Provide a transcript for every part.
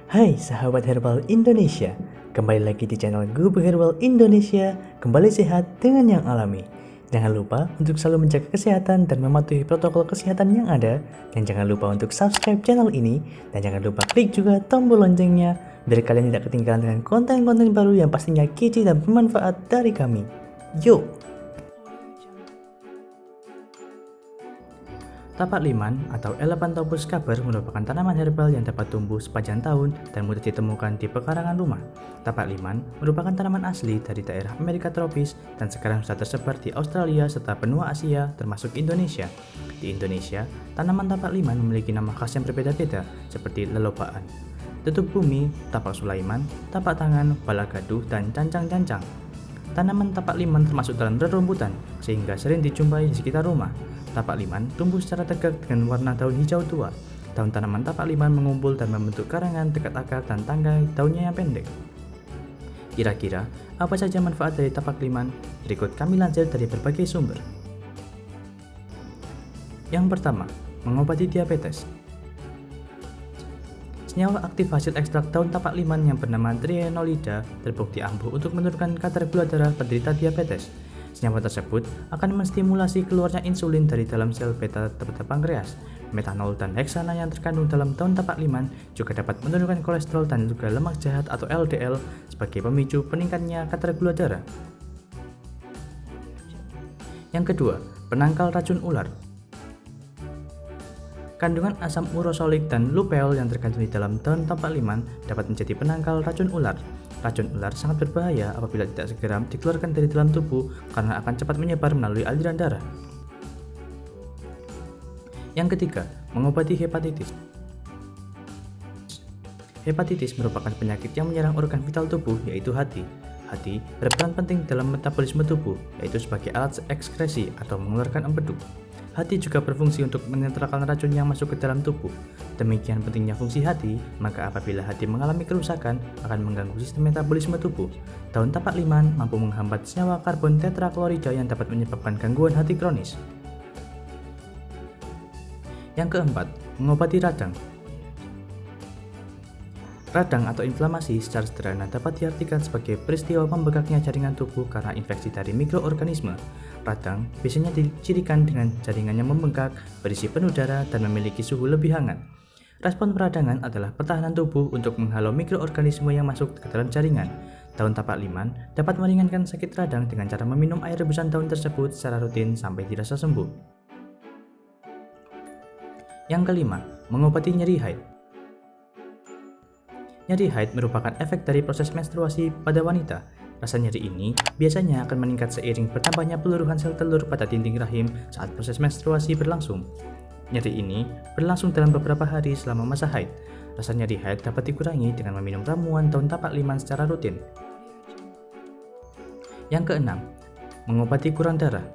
Hai sahabat herbal Indonesia, kembali lagi di channel Gubuk Herbal Indonesia, kembali sehat dengan yang alami. Jangan lupa untuk selalu menjaga kesehatan dan mematuhi protokol kesehatan yang ada, dan jangan lupa untuk subscribe channel ini, dan jangan lupa klik juga tombol loncengnya, biar kalian tidak ketinggalan dengan konten-konten baru yang pastinya kece dan bermanfaat dari kami. Yuk! Tapak liman atau Elephantophus caber merupakan tanaman herbal yang dapat tumbuh sepanjang tahun dan mudah ditemukan di pekarangan rumah. Tapak liman merupakan tanaman asli dari daerah Amerika tropis dan sekarang sudah tersebar di Australia serta benua Asia termasuk Indonesia. Di Indonesia, tanaman tapak liman memiliki nama khas yang berbeda-beda seperti lelobaan, tutup bumi, tapak Sulaiman, tapak tangan, balagaduh, dan cancang-cancang. Tanaman tapak liman termasuk dalam rerumputan sehingga sering dijumpai di sekitar rumah. Tapak liman tumbuh secara tegak dengan warna daun hijau tua. Daun tanaman tapak liman mengumpul dan membentuk karangan dekat akar dan tangkai daunnya yang pendek. Kira-kira apa saja manfaat dari tapak liman? Berikut kami lansir dari berbagai sumber. Yang pertama, mengobati diabetes. Senyawa aktif hasil ekstrak daun tapak liman yang bernama trienolida terbukti ampuh untuk menurunkan kadar gula darah penderita diabetes. Senyawa tersebut akan menstimulasi keluarnya insulin dari dalam sel beta pada pankreas. Metanol dan heksana yang terkandung dalam daun tapak liman juga dapat menurunkan kolesterol dan juga lemak jahat atau LDL sebagai pemicu peningkatnya kadar gula darah. Yang kedua, penangkal racun ular. Kandungan asam urosolik dan lupeol yang terkandung di dalam daun tapak liman dapat menjadi penangkal racun ular. Racun ular sangat berbahaya apabila tidak segera dikeluarkan dari dalam tubuh karena akan cepat menyebar melalui aliran darah. Yang ketiga, mengobati hepatitis. Hepatitis merupakan penyakit yang menyerang organ vital tubuh yaitu hati. Hati berperan penting dalam metabolisme tubuh, yaitu sebagai alat ekskresi atau mengeluarkan empedu. Hati juga berfungsi untuk menetralkan racun yang masuk ke dalam tubuh. Demikian pentingnya fungsi hati, maka apabila hati mengalami kerusakan, akan mengganggu sistem metabolisme tubuh. Daun tapak liman mampu menghambat senyawa karbon tetraklorida yang dapat menyebabkan gangguan hati kronis. Yang keempat, mengobati radang. Radang atau inflamasi secara sederhana dapat diartikan sebagai peristiwa membengkaknya jaringan tubuh karena infeksi dari mikroorganisme. Radang biasanya dicirikan dengan jaringan yang membengkak, berisi penuh darah, dan memiliki suhu lebih hangat. Respon peradangan adalah pertahanan tubuh untuk menghalau mikroorganisme yang masuk ke dalam jaringan. Daun tapak liman dapat meringankan sakit radang dengan cara meminum air rebusan daun tersebut secara rutin sampai dirasa sembuh. Yang kelima, mengobati nyeri haid. Nyeri haid merupakan efek dari proses menstruasi pada wanita. Rasa nyeri ini biasanya akan meningkat seiring bertambahnya peluruhan sel telur pada dinding rahim saat proses menstruasi berlangsung. Nyeri ini berlangsung dalam beberapa hari selama masa haid. Rasa nyeri haid dapat dikurangi dengan meminum ramuan daun tapak liman secara rutin. Yang keenam, mengobati kurang darah.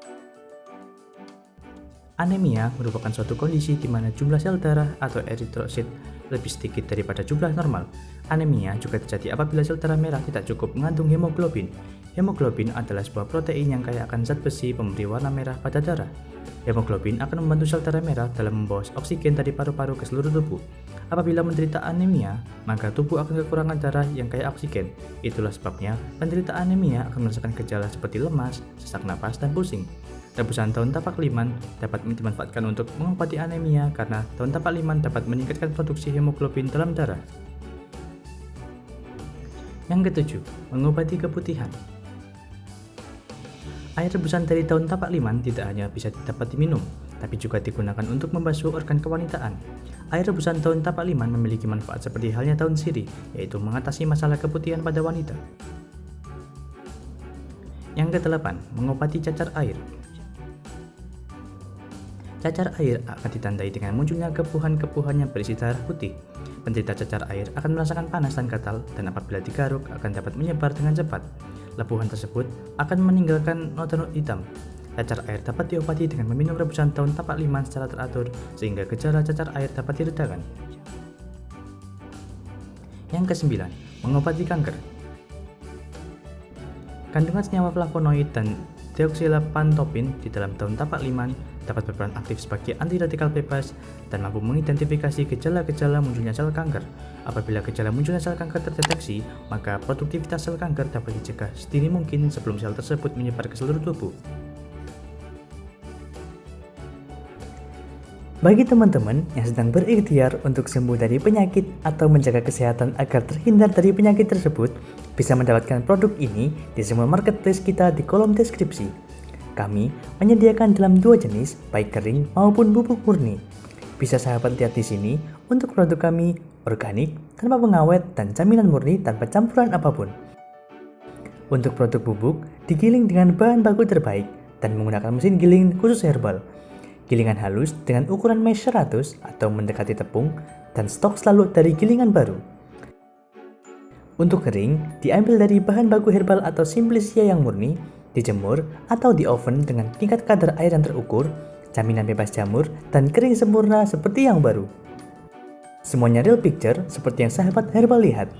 Anemia merupakan suatu kondisi di mana jumlah sel darah atau eritrosit lebih sedikit daripada jumlah normal. Anemia juga terjadi apabila sel darah merah tidak cukup mengandung hemoglobin. Hemoglobin adalah sebuah protein yang kaya akan zat besi pemberi warna merah pada darah. Hemoglobin akan membantu sel darah merah dalam membawa oksigen dari paru-paru ke seluruh tubuh. Apabila menderita anemia, maka tubuh akan kekurangan darah yang kaya oksigen. Itulah sebabnya penderita anemia akan merasakan gejala seperti lemas, sesak napas, dan pusing. Rebusan daun tapak liman dapat dimanfaatkan untuk mengobati anemia karena daun tapak liman dapat meningkatkan produksi hemoglobin dalam darah. Yang ketujuh, mengobati keputihan. Air rebusan dari daun tapak liman tidak hanya bisa dapat diminum, tapi juga digunakan untuk membasuh organ kewanitaan. Air rebusan daun tapak liman memiliki manfaat seperti halnya daun sirih, yaitu mengatasi masalah keputihan pada wanita. Yang kedelapan, mengobati cacar air. Cacar air akan ditandai dengan munculnya kepuhan-kepuhan yang berisi darah putih. Penderita cacar air akan merasakan panas dan gatal, dan apabila digaruk akan dapat menyebar dengan cepat. Lepuhan tersebut akan meninggalkan noda hitam. Cacar air dapat diobati dengan meminum rebusan daun tapak liman secara teratur sehingga gejala cacar air dapat diredakan. Yang kesembilan, mengobati kanker. Kandungan senyawa flavonoid dan deoxylapantopin di dalam daun tapak liman dapat berperan aktif sebagai anti-radikal bebas, dan mampu mengidentifikasi gejala-gejala munculnya sel kanker. Apabila gejala munculnya sel kanker terdeteksi, maka produktivitas sel kanker dapat dicegah sedini mungkin sebelum sel tersebut menyebar ke seluruh tubuh. Bagi teman-teman yang sedang berikhtiar untuk sembuh dari penyakit atau menjaga kesehatan agar terhindar dari penyakit tersebut, bisa mendapatkan produk ini di semua marketplace kita di kolom deskripsi. Kami menyediakan dalam 2 jenis, baik kering maupun bubuk murni. Bisa sahabat lihat di sini, untuk produk kami organik, tanpa pengawet, dan jaminan murni tanpa campuran apapun. Untuk produk bubuk, digiling dengan bahan baku terbaik dan menggunakan mesin giling khusus herbal. Gilingan halus dengan ukuran mesh 100 atau mendekati tepung, dan stok selalu dari gilingan baru. Untuk kering, diambil dari bahan baku herbal atau simplicia yang murni, dijemur atau di oven dengan tingkat kadar air yang terukur, jaminan bebas jamur, dan kering sempurna seperti yang baru. Semuanya real picture seperti yang sahabat herbal lihat.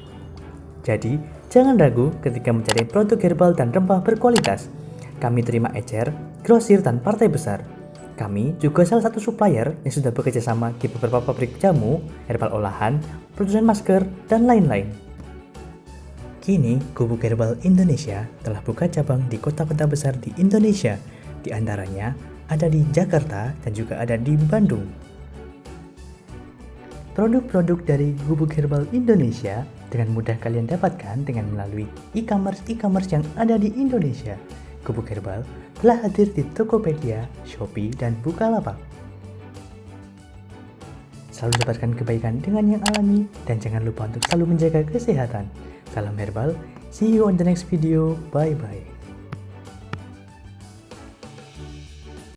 Jadi, jangan ragu ketika mencari produk herbal dan rempah berkualitas. Kami terima ecer, grosir, dan partai besar. Kami juga salah satu supplier yang sudah bekerja sama di beberapa pabrik jamu, herbal olahan, produsen masker, dan lain-lain. Kini, Gubuk Herbal Indonesia telah buka cabang di kota-kota besar di Indonesia. Di antaranya ada di Jakarta dan juga ada di Bandung. Produk-produk dari Gubuk Herbal Indonesia dengan mudah kalian dapatkan dengan melalui e-commerce yang ada di Indonesia. Gubuk Herbal telah hadir di Tokopedia, Shopee, dan Bukalapak. Selalu dapatkan kebaikan dengan yang alami dan jangan lupa untuk selalu menjaga kesehatan. Salam herbal, see you on the next video, bye-bye.